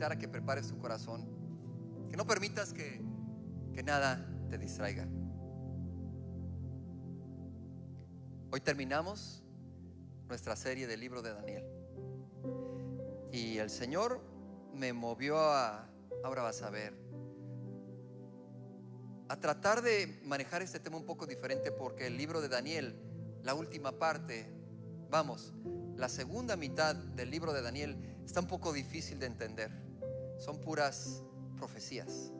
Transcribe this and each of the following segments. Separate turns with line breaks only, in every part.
invitar a que prepares tu corazón, que no permitas que nada te distraiga. Hoy terminamos nuestra serie del libro de Daniel y el Señor me movió ahora vas a ver, a tratar de manejar este tema un poco diferente, porque el libro de Daniel, la última parte, la segunda mitad del libro de Daniel está un poco difícil de entender. Son puras profecías.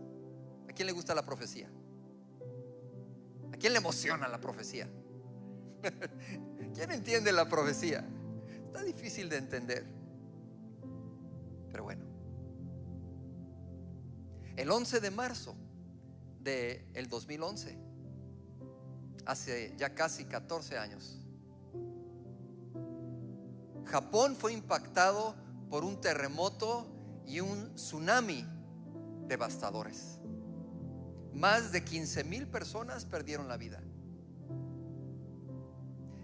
¿A quién le gusta la profecía? ¿A quién le emociona la profecía? ¿Quién entiende la profecía? Está difícil de entender. Pero bueno, el 11 de marzo del 2011, hace ya casi 14 años, Japón fue impactado por un terremoto y un tsunami devastadores. Más de 15,000 personas perdieron la vida.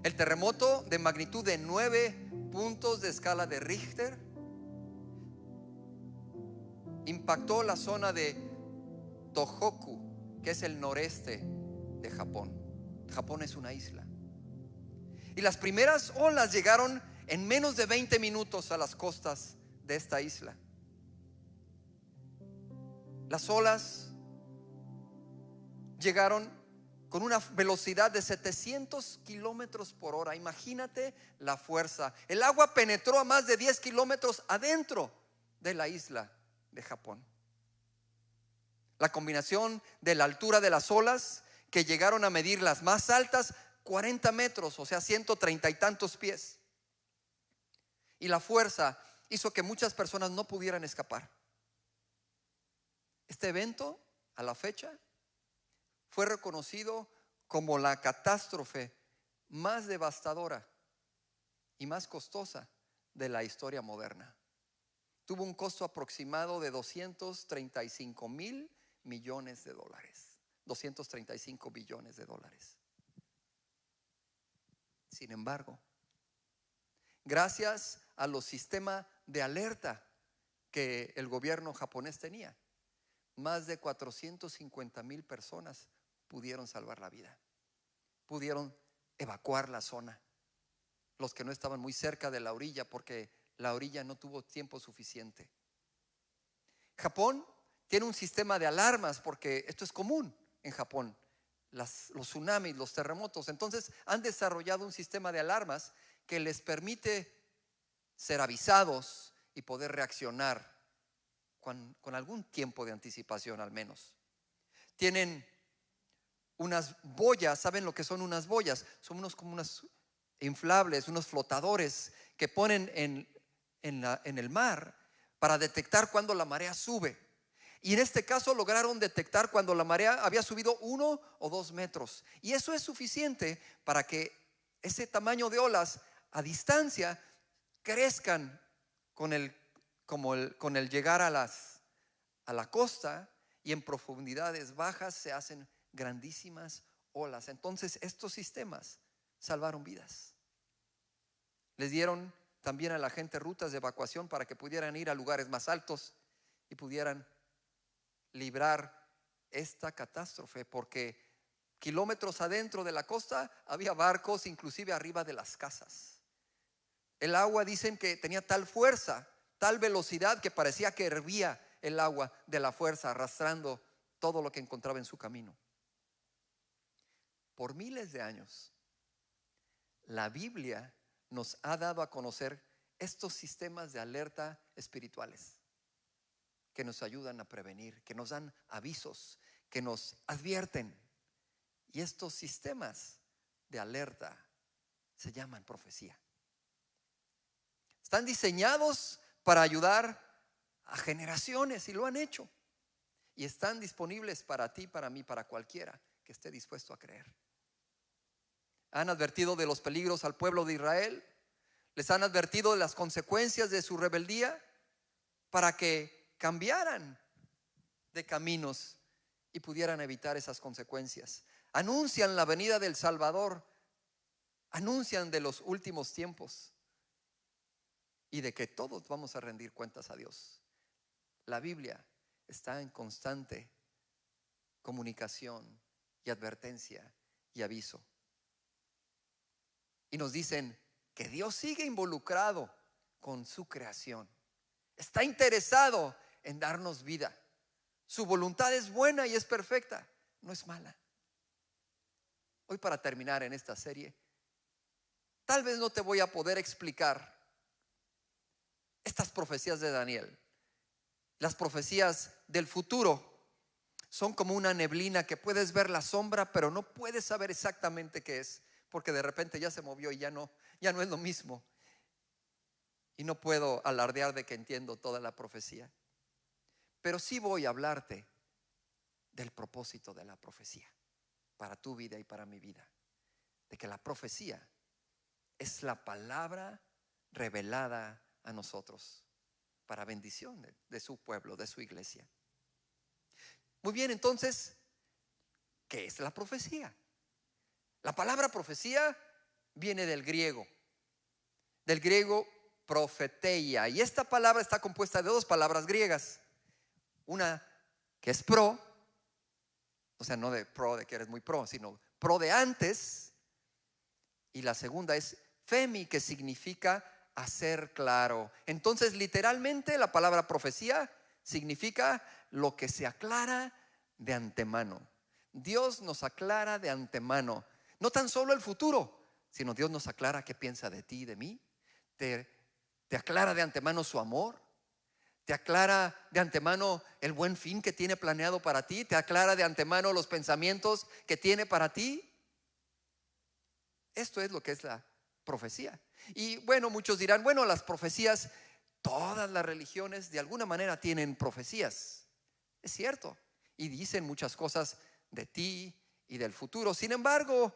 El terremoto, de magnitud de 9 puntos de escala de Richter, impactó la zona de Tohoku, que es el noreste de Japón. Japón es una isla. Y las primeras olas llegaron en menos de 20 minutos a las costas de esta isla. Las olas llegaron con una velocidad de 700 kilómetros por hora. Imagínate la fuerza. El agua penetró a más de 10 kilómetros adentro de la isla de Japón. La combinación de la altura de las olas, que llegaron a medir las más altas 40 metros, o sea 130 y tantos pies, y la fuerza hizo que muchas personas no pudieran escapar. Este evento, a la fecha, fue reconocido como la catástrofe más devastadora y más costosa de la historia moderna. Tuvo un costo aproximado de 235 mil millones de dólares, 235 billones de dólares. Sin embargo, gracias a los sistemas de alerta que el gobierno japonés tenía, más de 450,000 personas pudieron salvar la vida, pudieron evacuar la zona. Los que no estaban muy cerca de la orilla, porque la orilla no tuvo tiempo suficiente. Japón tiene un sistema de alarmas, porque esto es común en Japón, los tsunamis, los terremotos. Entonces han desarrollado un sistema de alarmas que les permite ser avisados y poder reaccionar con algún tiempo de anticipación al menos. Tienen unas boyas. ¿Saben lo que son unas boyas? Son como unas inflables, unos flotadores que ponen en el mar para detectar cuando la marea sube. Y en este caso lograron detectar cuando la marea había subido 1 o 2 metros. Y eso es suficiente para que ese tamaño de olas a distancia crezcan con el llegar a la costa, y en profundidades bajas se hacen grandísimas olas. Entonces estos sistemas salvaron vidas. Les dieron también a la gente rutas de evacuación para que pudieran ir a lugares más altos y pudieran librar esta catástrofe, porque kilómetros adentro de la costa había barcos, inclusive arriba de las casas. El agua, dicen que tenía tal fuerza, tal velocidad, que parecía que hervía el agua de la fuerza, arrastrando todo lo que encontraba en su camino. Por miles de años, la Biblia nos ha dado a conocer estos sistemas de alerta espirituales que nos ayudan a prevenir, que nos dan avisos, que nos advierten. Y estos sistemas de alerta se llaman profecía. Están diseñados para ayudar a generaciones, y lo han hecho. Y están disponibles para ti, para mí, para cualquiera que esté dispuesto a creer. Han advertido de los peligros al pueblo de Israel. Les han advertido de las consecuencias de su rebeldía, para que cambiaran de caminos y pudieran evitar esas consecuencias. Anuncian la venida del Salvador, anuncian de los últimos tiempos y de que todos vamos a rendir cuentas a Dios. la Biblia está en constante comunicación y advertencia y aviso. Y nos dicen que Dios sigue involucrado con su creación. Está interesado en darnos vida. Su voluntad es buena y es perfecta, no es mala. Hoy, para terminar en esta serie, tal vez no te voy a poder explicar estas profecías de Daniel. Las profecías del futuro son como una neblina que puedes ver la sombra, pero no puedes saber exactamente qué es, porque de repente ya se movió y ya no es lo mismo. Y no puedo alardear de que entiendo toda la profecía. Pero sí voy a hablarte del propósito de la profecía para tu vida y para mi vida. De que la profecía es la palabra revelada a nosotros para bendición de su pueblo, de su iglesia. Muy bien, entonces, ¿qué es la profecía? La palabra profecía viene del griego profeteia, y esta palabra está compuesta de dos palabras griegas. Una que es pro, o sea, no de pro de que eres muy pro, sino pro de antes. Y la segunda es femi, que significa hacer claro. Entonces, literalmente, la palabra profecía significa lo que se aclara de antemano. Dios nos aclara de antemano, no tan solo el futuro, sino Dios nos aclara qué piensa de ti y de mí. Te aclara de antemano su amor. Te aclara de antemano el buen fin que tiene planeado para ti. Te aclara de antemano los pensamientos que tiene para ti. Esto es lo que es la profecía. Y bueno, muchos dirán, bueno, las profecías, todas las religiones de alguna manera tienen profecías. Es cierto. Y dicen muchas cosas de ti y del futuro. Sin embargo,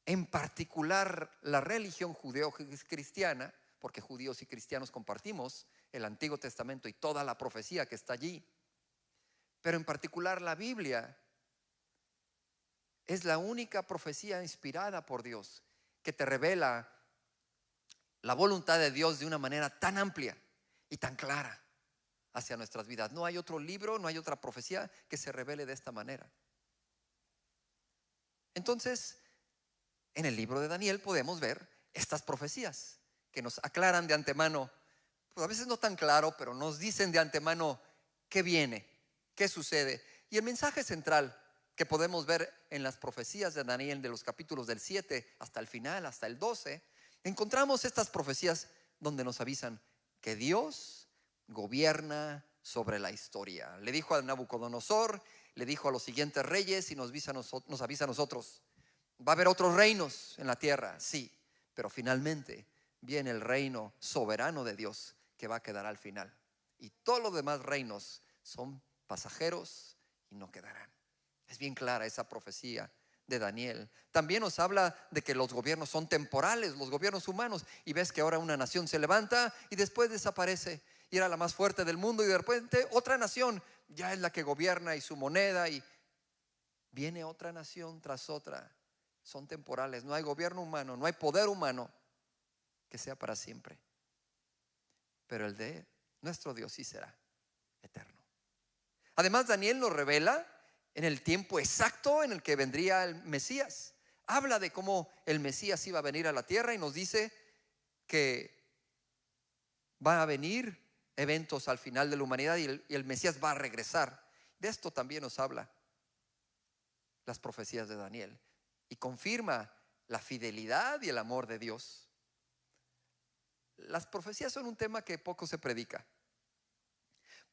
en particular la religión judeo-cristiana, porque judíos y cristianos compartimos el Antiguo Testamento y toda la profecía que está allí, pero en particular la Biblia es la única profecía inspirada por Dios que te revela la voluntad de Dios de una manera tan amplia y tan clara hacia nuestras vidas. No hay otro libro, no hay otra profecía que se revele de esta manera. Entonces, en el libro de Daniel podemos ver estas profecías que nos aclaran de antemano, pues a veces no tan claro, pero nos dicen de antemano qué viene, qué sucede. Y el mensaje central que podemos ver en las profecías de Daniel, de los capítulos del 7 hasta el final, hasta el 12, encontramos estas profecías donde nos avisan que Dios gobierna sobre la historia. Le dijo a Nabucodonosor, le dijo a los siguientes reyes y nos avisa a nosotros: va a haber otros reinos en la tierra, sí, pero finalmente viene el reino soberano de Dios que va a quedar al final. Y todos los demás reinos son pasajeros y no quedarán. Es bien clara esa profecía de Daniel. También nos habla de que los gobiernos son temporales, los gobiernos humanos. Y ves que ahora una nación se levanta y después desaparece. Y era la más fuerte del mundo y de repente otra nación ya es la que gobierna y su moneda, y viene otra nación tras otra. Son temporales, no hay gobierno humano, no hay poder humano que sea para siempre. Pero el de nuestro Dios sí será eterno. Además, Daniel nos revela en el tiempo exacto en el que vendría el Mesías. Habla de cómo el Mesías iba a venir a la tierra y nos dice que va a venir eventos al final de la humanidad y el Mesías va a regresar. De esto también nos habla las profecías de Daniel y confirma la fidelidad y el amor de Dios. Las profecías son un tema que poco se predica,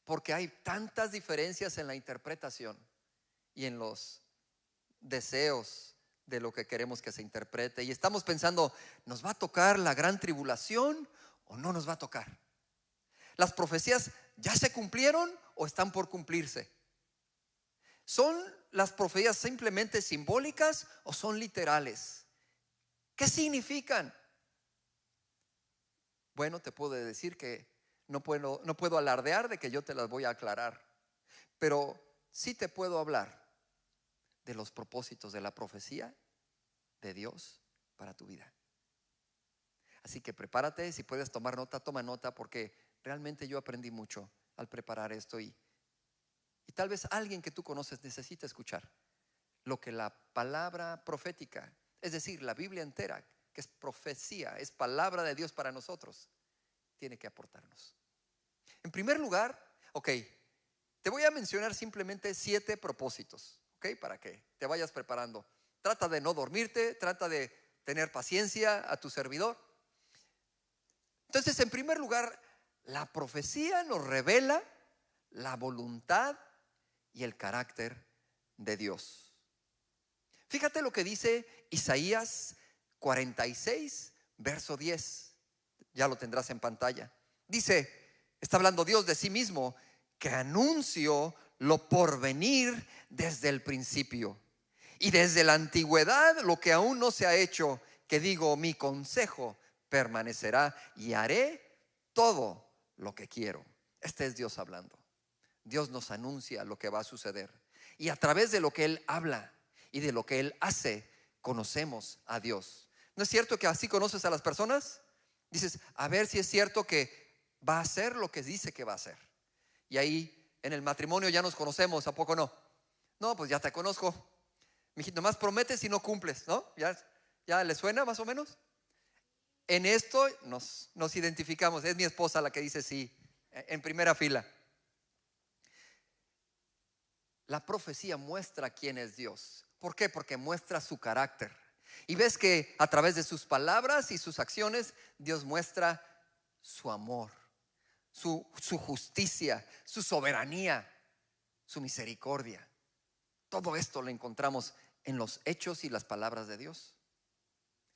porque hay tantas diferencias en la interpretación y en los deseos de lo que queremos que se interprete. Y estamos pensando, ¿nos va a tocar la gran tribulación o no nos va a tocar? ¿Las profecías ya se cumplieron o están por cumplirse? ¿Son las profecías simplemente simbólicas o son literales? ¿Qué significan? Bueno, te puedo decir que no puedo alardear de que yo te las voy a aclarar, pero sí te puedo hablar de los propósitos de la profecía de Dios para tu vida. Así que prepárate, si puedes tomar nota, toma nota, porque realmente yo aprendí mucho al preparar esto, y tal vez alguien que tú conoces necesita escuchar lo que la palabra profética, es decir, la Biblia entera, que es profecía, es palabra de Dios para nosotros, tiene que aportarnos. En primer lugar, ok, te voy a mencionar simplemente 7 propósitos, ok, para que te vayas preparando. Trata de no dormirte, trata de tener paciencia a tu servidor. Entonces, en primer lugar, la profecía nos revela la voluntad y el carácter de Dios. Fíjate lo que dice Isaías 46, verso 10. Ya lo tendrás en pantalla. Dice, está hablando Dios de sí mismo, que anuncio lo por venir desde el principio y desde la antigüedad lo que aún no se ha hecho, que digo, mi consejo permanecerá y haré todo lo que quiero. Este es Dios hablando. Dios nos anuncia lo que va a suceder, y a través de lo que Él habla y de lo que Él hace, conocemos a Dios. ¿No es cierto que así conoces a las personas? Dices, a ver si es cierto que va a hacer lo que dice que va a hacer. Y ahí en el matrimonio ya nos conocemos, ¿a poco no? No, pues ya te conozco, mijito, nomás prometes y no cumples, ¿no? ¿Ya le suena más o menos? En esto nos identificamos. Es mi esposa la que dice sí, en primera fila. La profecía muestra quién es Dios. ¿Por qué? Porque muestra su carácter. Y ves que a través de sus palabras y sus acciones, Dios muestra su amor, su justicia, su soberanía, su misericordia. Todo esto lo encontramos en los hechos y las palabras de Dios.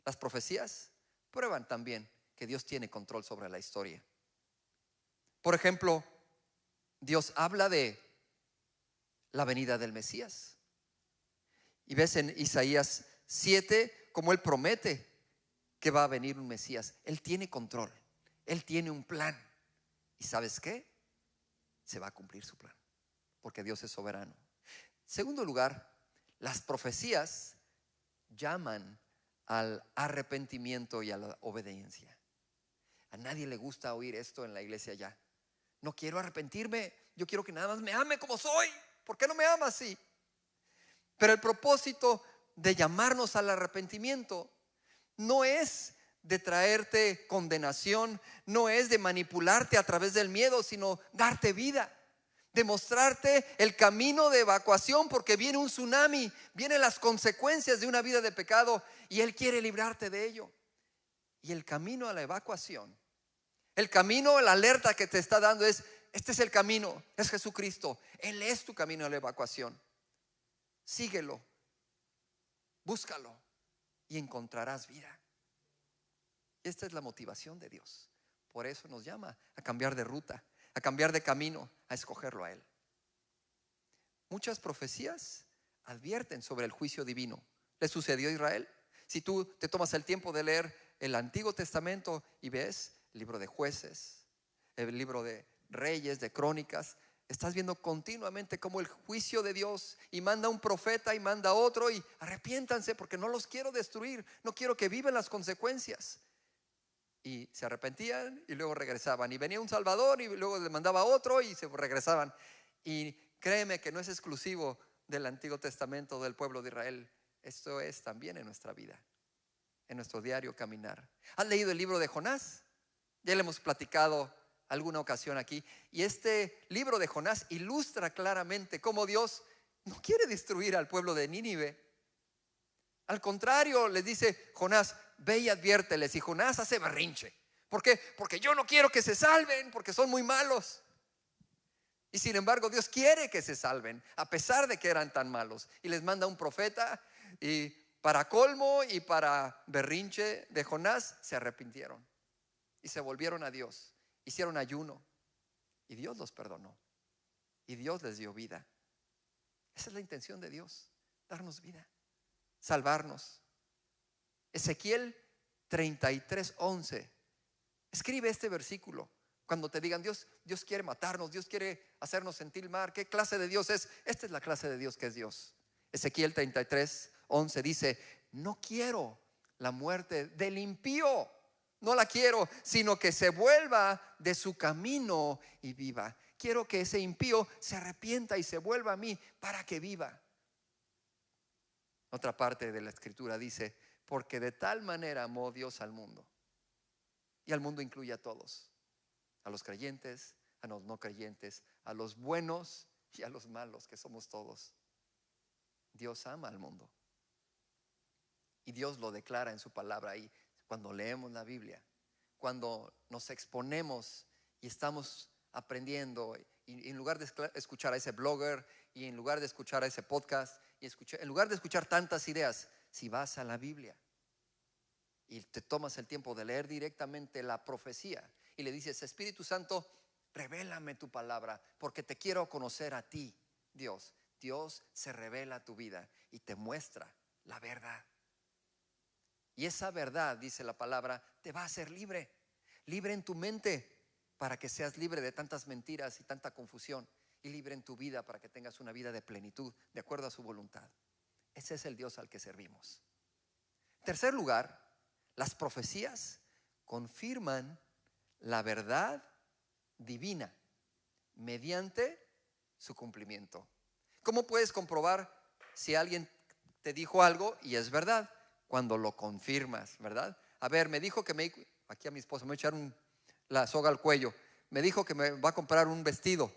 Las profecías prueban también que Dios tiene control sobre la historia. Por ejemplo, Dios habla de la venida del Mesías. Y ves en Isaías 7 como Él promete que va a venir un Mesías. Él tiene control, Él tiene un plan. ¿Y sabes qué? Se va a cumplir su plan, porque Dios es soberano. Segundo lugar, las profecías llaman al arrepentimiento y a la obediencia. A nadie le gusta oír esto en la iglesia ya. No quiero arrepentirme, yo quiero que nada más me ame como soy. ¿Por qué no me ama así? Pero el propósito de llamarnos al arrepentimiento no es de traerte condenación, no es de manipularte a través del miedo, sino darte vida, demostrarte el camino de evacuación, porque viene un tsunami, vienen las consecuencias de una vida de pecado y Él quiere librarte de ello. Y el camino a la evacuación, el camino, la alerta que te está dando es: este es el camino, es Jesucristo. Él es tu camino a la evacuación. Síguelo, búscalo y encontrarás vida. Esta es la motivación de Dios. Por eso nos llama a cambiar de ruta, a cambiar de camino, a escogerlo a Él. Muchas profecías advierten sobre el juicio divino. ¿Le sucedió a Israel? Si tú te tomas el tiempo de leer el Antiguo Testamento y ves el libro de Jueces, el libro de Reyes, de Crónicas, estás viendo continuamente como el juicio de Dios, y manda un profeta y manda otro, y arrepiéntanse porque no los quiero destruir, no quiero que vivan las consecuencias. Y se arrepentían y luego regresaban, y venía un Salvador y luego le mandaba otro y se regresaban. Y créeme que no es exclusivo del Antiguo Testamento, del pueblo de Israel. Esto es también en nuestra vida, en nuestro diario caminar. ¿Has leído el libro de Jonás? Ya le hemos platicado alguna ocasión aquí, y este libro de Jonás ilustra claramente cómo Dios no quiere destruir al pueblo de Nínive. Al contrario, les dice: Jonás, ve y adviérteles. Y Jonás hace berrinche. ¿Por qué? Porque yo no quiero que se salven, porque son muy malos. Y sin embargo Dios quiere que se salven, a pesar de que eran tan malos. Y les manda un profeta, y para colmo y para berrinche de Jonás, se arrepintieron y se volvieron a Dios. Hicieron ayuno y Dios los perdonó y Dios les dio vida. Esa es la intención de Dios, darnos vida, salvarnos. Ezequiel 33:11. Escribe este versículo. Cuando te digan: Dios quiere matarnos, Dios quiere hacernos sentir mal, ¿qué clase de Dios es? Esta es la clase de Dios que es Dios. Ezequiel 33:11 dice: no quiero la muerte del impío, No la quiero, sino que se vuelva de su camino y viva. Quiero que ese impío se arrepienta y se vuelva a mí para que viva. Otra parte de la escritura dice: porque de tal manera amó Dios al mundo. Y al mundo incluye a todos: a los creyentes, a los no creyentes, a los buenos y a los malos, que somos todos. Dios ama al mundo. Y Dios lo declara en su palabra ahí. Cuando leemos la Biblia, cuando nos exponemos y estamos aprendiendo, y en lugar de escuchar a ese blogger, y en lugar de escuchar a ese podcast, en lugar de escuchar tantas ideas, si vas a la Biblia y te tomas el tiempo de leer directamente la profecía y le dices: Espíritu Santo, revélame tu palabra, porque te quiero conocer a ti, Dios. Dios se revela a tu vida y te muestra la verdad. Y esa verdad, dice la palabra, te va a hacer libre. Libre en tu mente, para que seas libre de tantas mentiras y tanta confusión. Y libre en tu vida, para que tengas una vida de plenitud, de acuerdo a su voluntad. Ese es el Dios al que servimos. En tercer lugar, las profecías confirman la verdad divina mediante su cumplimiento. ¿Cómo puedes comprobar si alguien te dijo algo y es verdad? Cuando lo confirmas, ¿verdad? A ver, me dijo que aquí a mi esposa me voy a echar la soga al cuello. Me dijo que me va a comprar un vestido.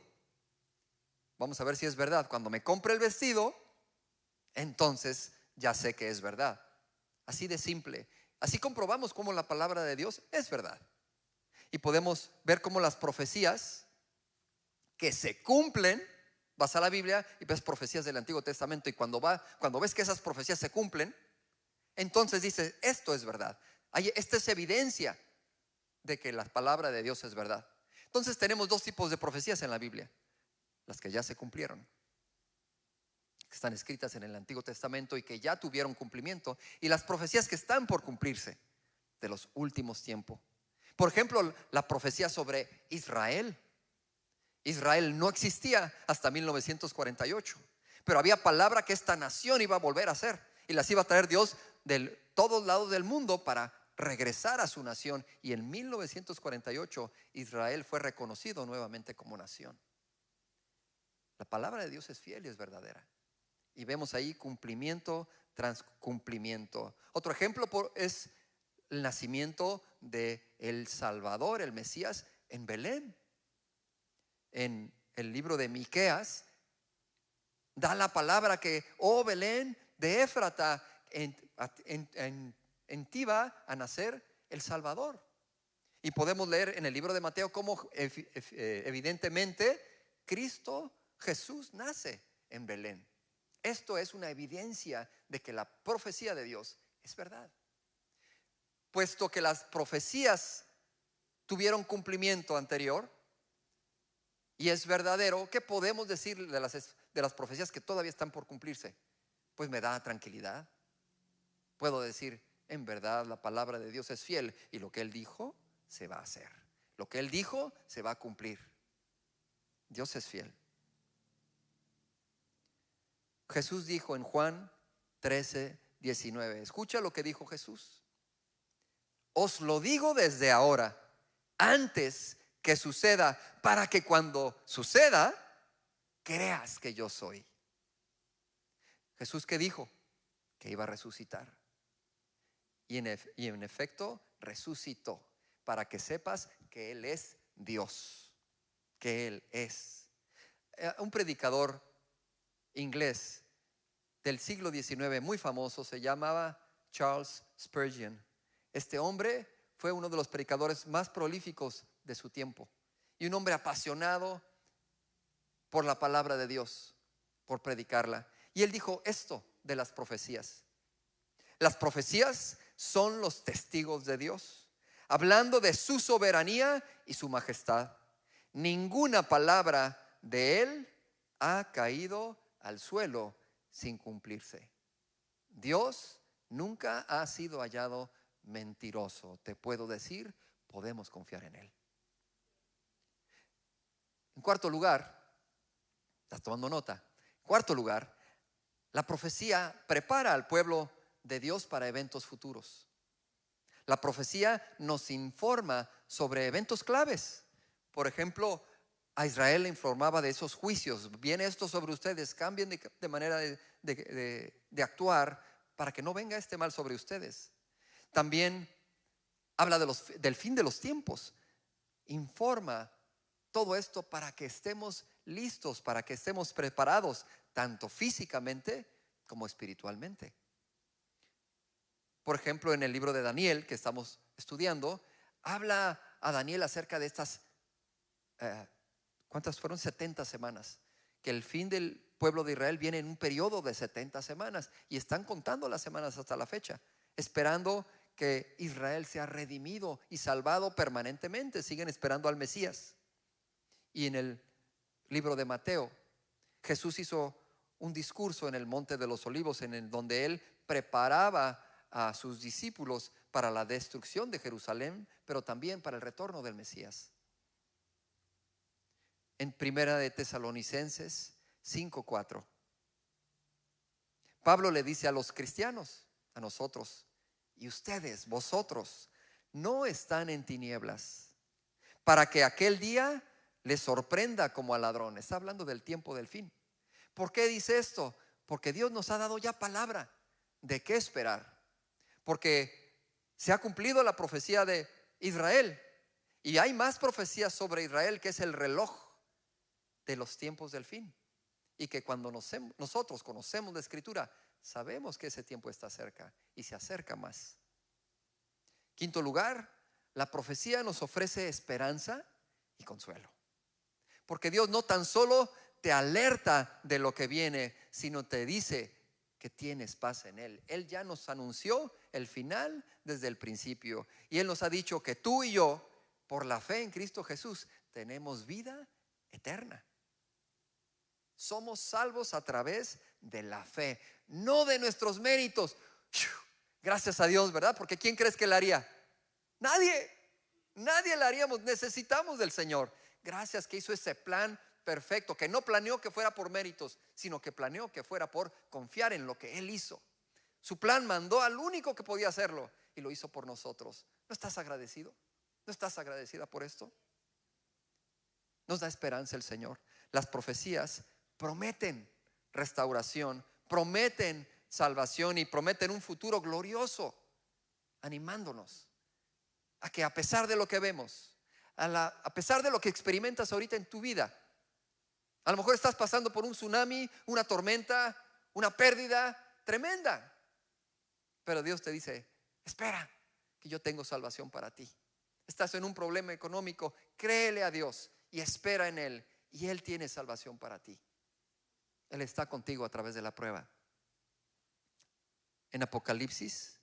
Vamos a ver si es verdad. Cuando me compre el vestido, entonces ya sé que es verdad. Así de simple. Así comprobamos cómo la palabra de Dios es verdad. Y podemos ver cómo las profecías que se cumplen, vas a la Biblia y ves profecías del Antiguo Testamento, y cuando ves que esas profecías se cumplen, entonces dices: esto es verdad. Esta es evidencia de que la palabra de Dios es verdad. Entonces tenemos dos tipos de profecías en la Biblia: las que ya se cumplieron, que están escritas en el Antiguo Testamento y que ya tuvieron cumplimiento, y las profecías que están por cumplirse, de los últimos tiempos. Por ejemplo, la profecía sobre Israel. Israel no existía hasta 1948, pero había palabra que esta nación iba a volver a ser, y las iba a traer Dios de todos lados del mundo para regresar a su nación. Y en 1948 Israel fue reconocido nuevamente como nación. La palabra de Dios es fiel y es verdadera, y vemos ahí cumplimiento tras cumplimiento. Otro ejemplo es el nacimiento de el Salvador, el Mesías, en Belén. En el libro de Miqueas da la palabra que: oh Belén de Éfrata, en ti va a nacer el Salvador. Y podemos leer en el libro de Mateo cómo evidentemente Cristo Jesús nace en Belén. Esto es una evidencia de que la profecía de Dios es verdad. Puesto que las profecías tuvieron cumplimiento anterior y es verdadero, ¿qué podemos decir de las profecías que todavía están por cumplirse? Pues me da tranquilidad. Puedo decir: en verdad la palabra de Dios es fiel, y lo que Él dijo se va a hacer. Lo que Él dijo se va a cumplir. Dios es fiel. Jesús dijo en Juan 13:19. Escucha lo que dijo Jesús: os lo digo desde ahora, antes que suceda, para que cuando suceda creas que yo soy. Jesús, ¿qué dijo? Que iba a resucitar. Y en efecto resucitó, para que sepas que Él es Dios, que Él es. Un predicador inglés del siglo XIX muy famoso se llamaba Charles Spurgeon. Este hombre fue uno de los predicadores más prolíficos de su tiempo, y un hombre apasionado por la palabra de Dios, por predicarla. Y él dijo esto de las profecías: las profecías son los testigos de Dios, hablando de su soberanía y su majestad. Ninguna palabra de Él ha caído al suelo sin cumplirse. Dios nunca ha sido hallado mentiroso. Te puedo decir, podemos confiar en Él. En cuarto lugar, ¿estás tomando nota? En cuarto lugar, la profecía prepara al pueblo de Dios para eventos futuros. La profecía nos informa sobre eventos claves. Por ejemplo, a Israel le informaba de esos juicios. Viene esto sobre ustedes, cambien de manera de actuar para que no venga este mal sobre ustedes. También habla del fin de los tiempos. Informa todo esto para que estemos listos, para que estemos preparados, tanto físicamente como espiritualmente. Por ejemplo, en el libro de Daniel que estamos estudiando, habla a Daniel acerca de estas, ¿cuántas fueron? 70 semanas. Que el fin del pueblo de Israel viene en un periodo de 70 semanas. Y están contando las semanas hasta la fecha, esperando que Israel sea redimido y salvado permanentemente. Siguen esperando al Mesías. Y en el libro de Mateo, Jesús hizo un discurso en el Monte de los Olivos, donde él preparaba a sus discípulos para la destrucción de Jerusalén, pero también para el retorno del Mesías. En Primera de Tesalonicenses 5:4, Pablo le dice a los cristianos, a nosotros: y ustedes, vosotros, no están en tinieblas, para que aquel día les sorprenda como a ladrón. Está hablando del tiempo del fin. ¿Por qué dice esto? Porque Dios nos ha dado ya palabra de qué esperar. Porque se ha cumplido la profecía de Israel. Y hay más profecías sobre Israel, que es el reloj de los tiempos del fin. Y que cuando nosotros conocemos la Escritura, sabemos que ese tiempo está cerca y se acerca más. Quinto lugar, la profecía nos ofrece esperanza y consuelo. Porque Dios no tan solo te alerta de lo que viene, sino te dice que tienes paz en Él. Él ya nos anunció el final desde el principio. Y Él nos ha dicho que tú y yo, por la fe en Cristo Jesús, tenemos vida eterna. Somos salvos a través de la fe, no de nuestros méritos. Gracias a Dios, ¿verdad? Porque ¿quién crees que lo haría? Nadie. Nadie lo haríamos. Necesitamos del Señor. Gracias que hizo ese plan perfecto, que no planeó que fuera por méritos, sino que planeó que fuera por confiar en lo que Él hizo. Su plan mandó al único que podía hacerlo y lo hizo por nosotros. ¿No estás agradecido? ¿No estás agradecida por esto? Nos da esperanza el Señor. Las profecías prometen restauración, prometen salvación y prometen un futuro glorioso, animándonos a que, a pesar de lo que vemos, a pesar de lo que experimentas ahorita en tu vida, a lo mejor estás pasando por un tsunami, una tormenta, una pérdida tremenda, pero Dios te dice: espera, que yo tengo salvación para ti. Estás en un problema económico, créele a Dios y espera en Él, y Él tiene salvación para ti. Él está contigo a través de la prueba. En Apocalipsis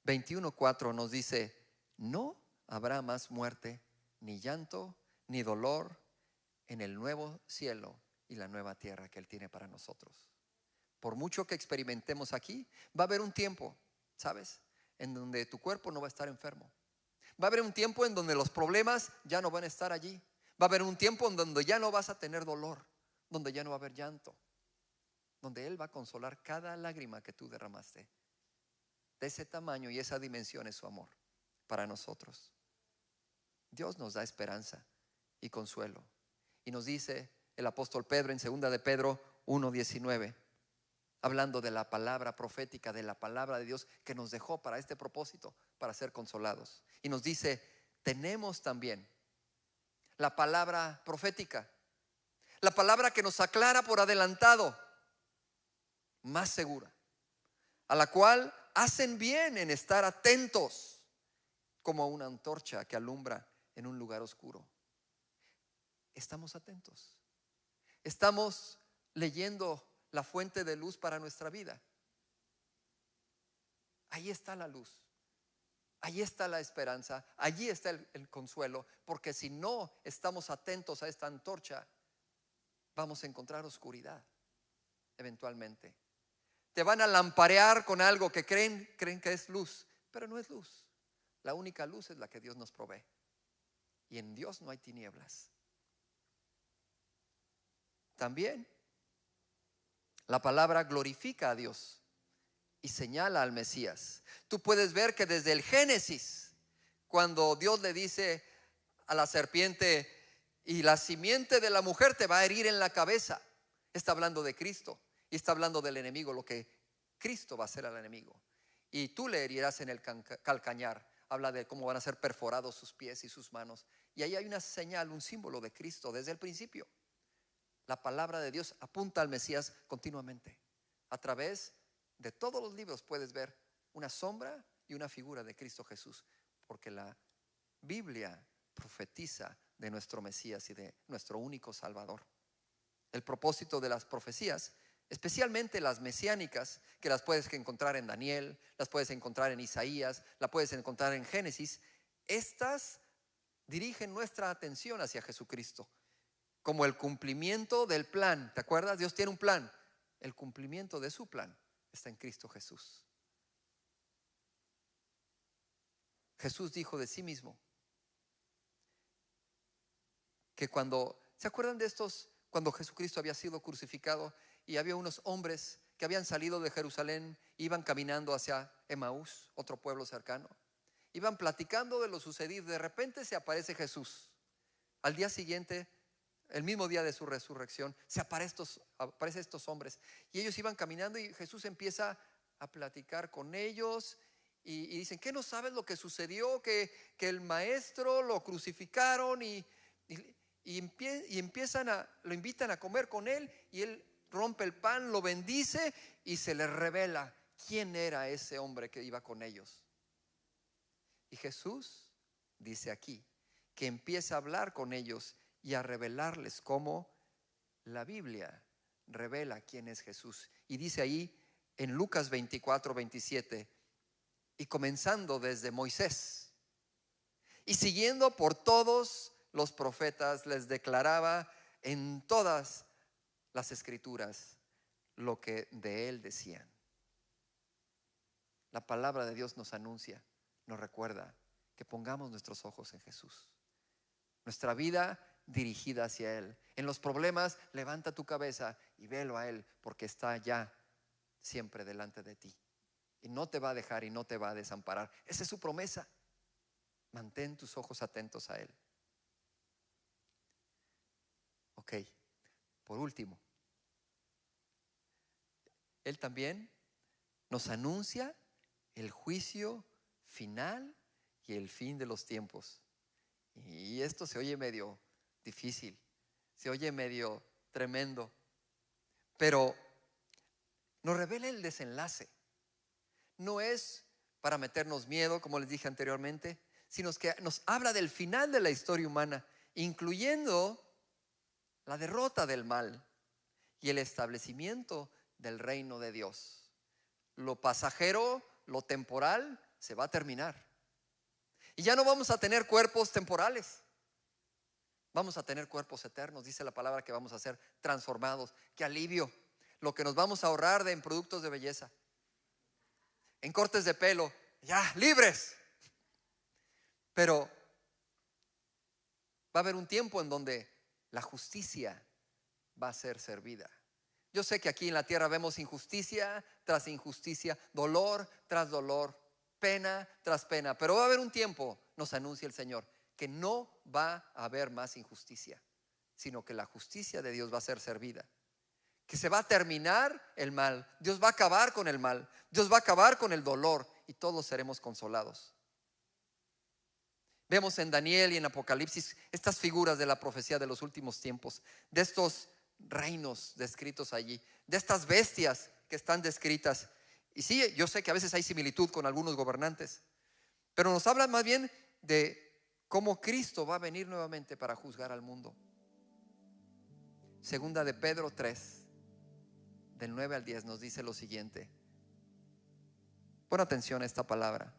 21:4 nos dice: no habrá más muerte, ni llanto, ni dolor en el nuevo cielo y la nueva tierra que Él tiene para nosotros. Por mucho que experimentemos aquí, va a haber un tiempo, ¿sabes?, en donde tu cuerpo no va a estar enfermo. Va a haber un tiempo en donde los problemas ya no van a estar allí. Va a haber un tiempo en donde ya no vas a tener dolor, donde ya no va a haber llanto, donde Él va a consolar cada lágrima que tú derramaste. De ese tamaño y esa dimensión es su amor para nosotros. Dios nos da esperanza y consuelo. Y nos dice el apóstol Pedro en 2 de Pedro 1:19, hablando de la palabra profética, de la palabra de Dios que nos dejó para este propósito, para ser consolados. Y nos dice: tenemos también la palabra profética, la palabra que nos aclara por adelantado, más segura, a la cual hacen bien en estar atentos, como una antorcha que alumbra en un lugar oscuro. Estamos atentos. Estamos leyendo la fuente de luz para nuestra vida. Ahí está la luz. Ahí está la esperanza. Allí está el consuelo. Porque si no estamos atentos a esta antorcha, vamos a encontrar oscuridad eventualmente. Te van a lamparear con algo que creen que es luz, pero no es luz. La única luz es la que Dios nos provee. Y en Dios no hay tinieblas. También la palabra glorifica a Dios. y señala al Mesías. Tú puedes ver que desde el Génesis, cuando Dios le dice a la serpiente, y la simiente de la mujer te va a herir en la cabeza, está hablando de Cristo y está hablando del enemigo, lo que Cristo va a hacer al enemigo. Y tú le herirás en el calcañar. Habla de cómo van a ser perforados sus pies y sus manos. Y ahí hay una señal, un símbolo de Cristo desde el principio. La palabra de Dios apunta al Mesías continuamente. A través de todos los libros puedes ver una sombra y una figura de Cristo Jesús, porque la Biblia profetiza de nuestro Mesías y de nuestro único Salvador. El propósito de las profecías, especialmente las mesiánicas, que las puedes encontrar en Daniel, las puedes encontrar en Isaías, las puedes encontrar en Génesis, estas dirigen nuestra atención hacia Jesucristo como el cumplimiento del plan. ¿Te acuerdas? Dios tiene un plan. El cumplimiento de su plan está en Cristo Jesús. Jesús dijo de sí mismo que ¿se acuerdan de estos? Cuando Jesucristo había sido crucificado y había unos hombres que habían salido de Jerusalén, iban caminando hacia Emaús, otro pueblo cercano. Iban platicando de lo sucedido. De repente se aparece Jesús. Al día siguiente, el mismo día de su resurrección, aparece estos hombres. Y ellos iban caminando y Jesús empieza a platicar con ellos. Y dicen, ¿qué no sabes lo que sucedió? Que el maestro lo crucificaron y lo invitan a comer con él, y él rompe el pan, lo bendice y se les revela quién era ese hombre que iba con ellos. Y Jesús dice aquí que empieza a hablar con ellos y a revelarles cómo la Biblia revela quién es Jesús. Y dice ahí en Lucas 24:27, y comenzando desde Moisés y siguiendo por todos los profetas, les declaraba en todas las escrituras lo que de él decían. La palabra de Dios nos anuncia, nos recuerda que pongamos nuestros ojos en Jesús, nuestra vida dirigida hacia él. En los problemas, levanta tu cabeza y velo a él, porque está ya siempre delante de ti y no te va a dejar y no te va a desamparar. Esa es su promesa. Mantén tus ojos atentos a él. Ok, por último, él también nos anuncia el juicio final y el fin de los tiempos. Y esto se oye medio difícil, se oye medio tremendo, pero nos revela el desenlace. No es para meternos miedo, como les dije anteriormente, sino que nos habla del final de la historia humana, incluyendo la derrota del mal y el establecimiento del reino de Dios. Lo pasajero, lo temporal, se va a terminar. Y ya no vamos a tener cuerpos temporales. Vamos a tener cuerpos eternos. Dice la palabra que vamos a ser transformados. ¡Qué alivio! Lo que nos vamos a ahorrar en productos de belleza, en cortes de pelo, ya libres. Pero va a haber un tiempo en donde la justicia va a ser servida. Yo sé que aquí en la tierra vemos injusticia tras injusticia, dolor tras dolor, pena tras pena, pero va a haber un tiempo, nos anuncia el Señor, que no va a haber más injusticia, sino que la justicia de Dios va a ser servida, que se va a terminar el mal. Dios va a acabar con el mal, Dios va a acabar con el dolor y todos seremos consolados. Vemos en Daniel y en Apocalipsis estas figuras de la profecía de los últimos tiempos, de estos reinos descritos allí, de estas bestias que están descritas. Y sí, yo sé que a veces hay similitud con algunos gobernantes, pero nos habla más bien de cómo Cristo va a venir nuevamente para juzgar al mundo. Segunda de Pedro 3, del 9 al 10 nos dice lo siguiente. Pon atención a esta palabra,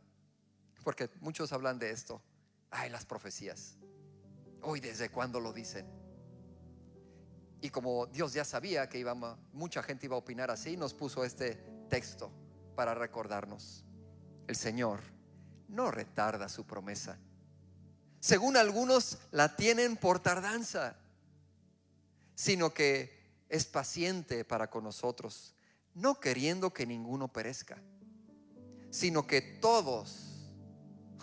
porque muchos hablan de esto. Ay, las profecías, hoy desde cuándo lo dicen. Y como Dios ya sabía que mucha gente iba a opinar así, nos puso este texto para recordarnos. El Señor no retarda su promesa, según algunos la tienen por tardanza, sino que es paciente para con nosotros, no queriendo que ninguno perezca, sino que todos.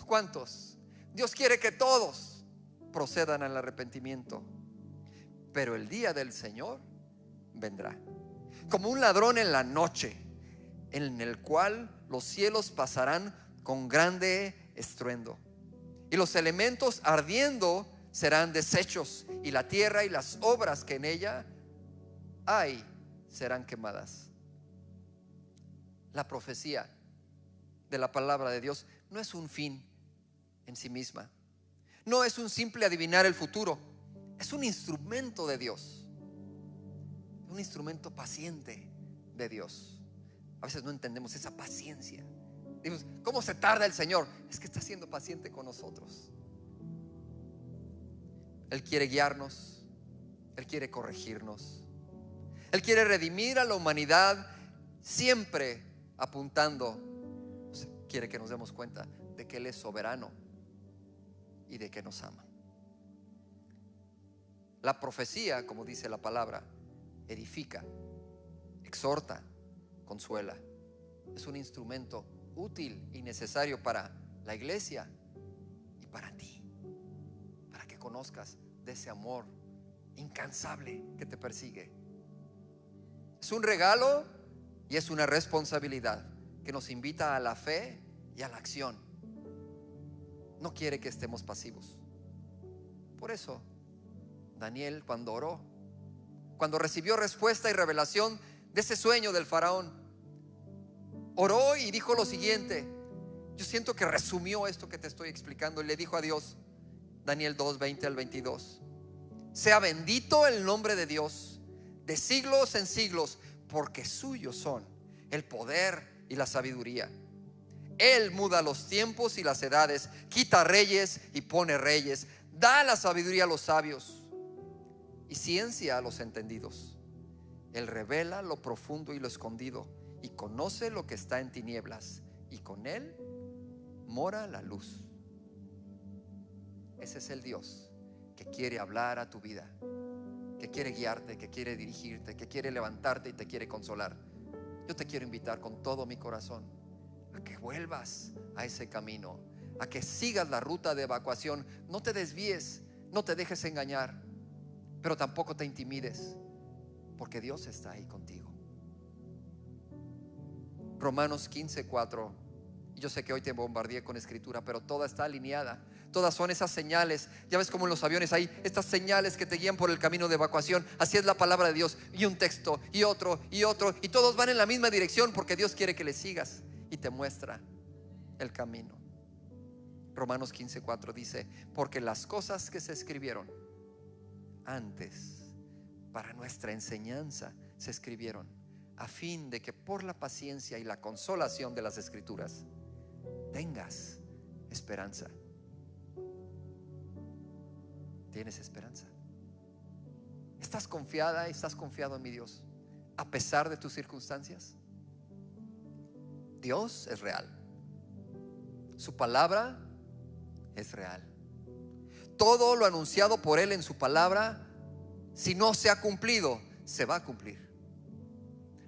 ¿Cuántos? Dios quiere que todos procedan al arrepentimiento. Pero el día del Señor vendrá como un ladrón en la noche, en el cual los cielos pasarán con grande estruendo, y los elementos ardiendo serán deshechos, y la tierra y las obras que en ella hay serán quemadas. La profecía de la palabra de Dios no es un fin en sí misma, no es un simple adivinar el futuro, es un instrumento de Dios, un instrumento paciente de Dios. A veces no entendemos esa paciencia. Decimos, ¿cómo se tarda el Señor? Es que está siendo paciente con nosotros. Él quiere guiarnos, Él quiere corregirnos, Él quiere redimir a la humanidad, siempre apuntando. Quiere que nos demos cuenta de que Él es soberano y de que nos ama. La profecía, como dice la palabra, edifica, exhorta, consuela. Es un instrumento útil y necesario para la iglesia y para ti, para que conozcas de ese amor incansable que te persigue. Es un regalo y es una responsabilidad que nos invita a la fe y a la acción. No quiere que estemos pasivos. Por eso Daniel, cuando oró, cuando recibió respuesta y revelación de ese sueño del faraón, oró y dijo lo siguiente. Yo siento que resumió esto que te estoy explicando, y le dijo a Dios, Daniel 2, 20 al 22: sea bendito el nombre de Dios de siglos en siglos, porque suyos son el poder y la sabiduría. Él muda los tiempos y las edades, quita reyes y pone reyes, da la sabiduría a los sabios y ciencia a los entendidos. Él revela lo profundo y lo escondido, y conoce lo que está en tinieblas, y con Él mora la luz. Ese es el Dios que quiere hablar a tu vida, que quiere guiarte, que quiere dirigirte, que quiere levantarte y te quiere consolar. Yo te quiero invitar con todo mi corazón a que vuelvas a ese camino, a que sigas la ruta de evacuación. No te desvíes, no te dejes engañar, pero tampoco te intimides, porque Dios está ahí contigo. Romanos 15:4. Yo sé que hoy te bombardeé con escritura, pero toda está alineada. Todas son esas señales. Ya ves como en los aviones hay estas señales que te guían por el camino de evacuación. Así es la palabra de Dios, y un texto y otro, y todos van en la misma dirección, porque Dios quiere que le sigas y te muestra el camino. Romanos 15:4 dice: porque las cosas que se escribieron antes para nuestra enseñanza se escribieron, a fin de que por la paciencia y la consolación de las escrituras tengas esperanza. ¿Tienes esperanza? ¿Estás confiada? ¿Estás confiado en mi Dios a pesar de tus circunstancias? Dios es real, su palabra es real. Todo lo anunciado por Él en su palabra, si no se ha cumplido, se va a cumplir.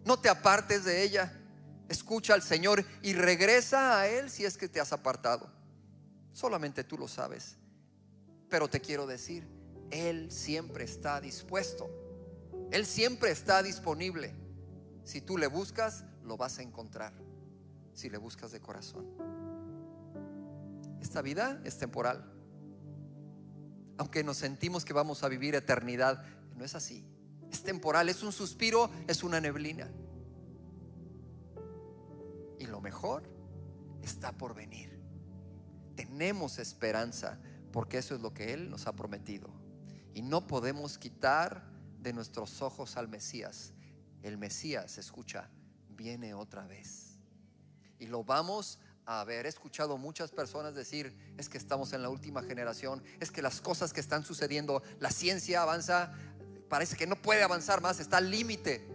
No te apartes de ella. Escucha al Señor y regresa a Él si es que te has apartado. Solamente tú lo sabes. Pero te quiero decir, Él siempre está dispuesto, Él siempre está disponible. Si tú le buscas, lo vas a encontrar, si le buscas de corazón. Esta vida es temporal. Aunque nos sentimos que vamos a vivir eternidad, no es así. Es temporal, es un suspiro, es una neblina. Y lo mejor está por venir. Tenemos esperanza, porque eso es lo que Él nos ha prometido. Y no podemos quitar de nuestros ojos al Mesías. El Mesías, escucha, viene otra vez. Y lo vamos a ver. He escuchado muchas personas decir: es que estamos en la última generación, es que las cosas que están sucediendo, la ciencia avanza, parece que no puede avanzar más, está al límite.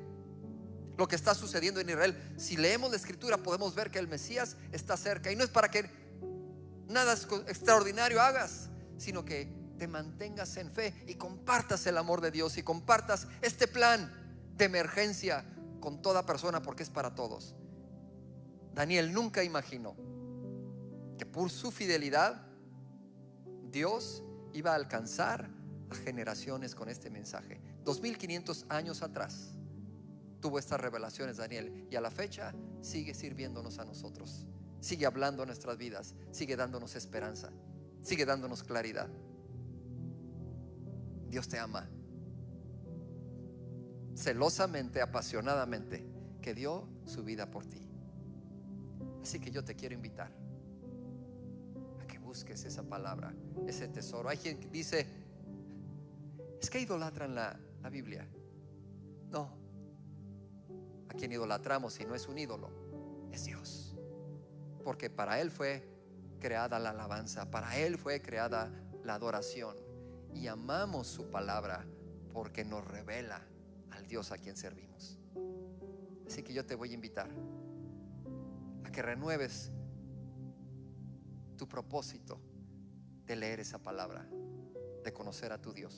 Lo que está sucediendo en Israel, si leemos la escritura, podemos ver que el Mesías está cerca. Y no es para que nada extraordinario hagas, sino que te mantengas en fe y compartas el amor de Dios, y compartas este plan de emergencia con toda persona porque es para todos. Daniel nunca imaginó que por su fidelidad Dios iba a alcanzar a generaciones con este mensaje. 2500 años atrás tuvo estas revelaciones Daniel, y a la fecha sigue sirviéndonos a nosotros, sigue hablando a nuestras vidas, sigue dándonos esperanza, sigue dándonos claridad. Dios te ama celosamente, apasionadamente, que dio su vida por ti. Así que yo te quiero invitar a que busques esa palabra, ese tesoro. Hay quien dice: es que idolatran la Biblia. No, a quien idolatramos, si no es un ídolo, es Dios, porque para Él fue creada la alabanza, para Él fue creada la adoración, y amamos su palabra porque nos revela al Dios a quien servimos. Así que yo te voy a invitar a que renueves tu propósito de leer esa palabra, de conocer a tu Dios.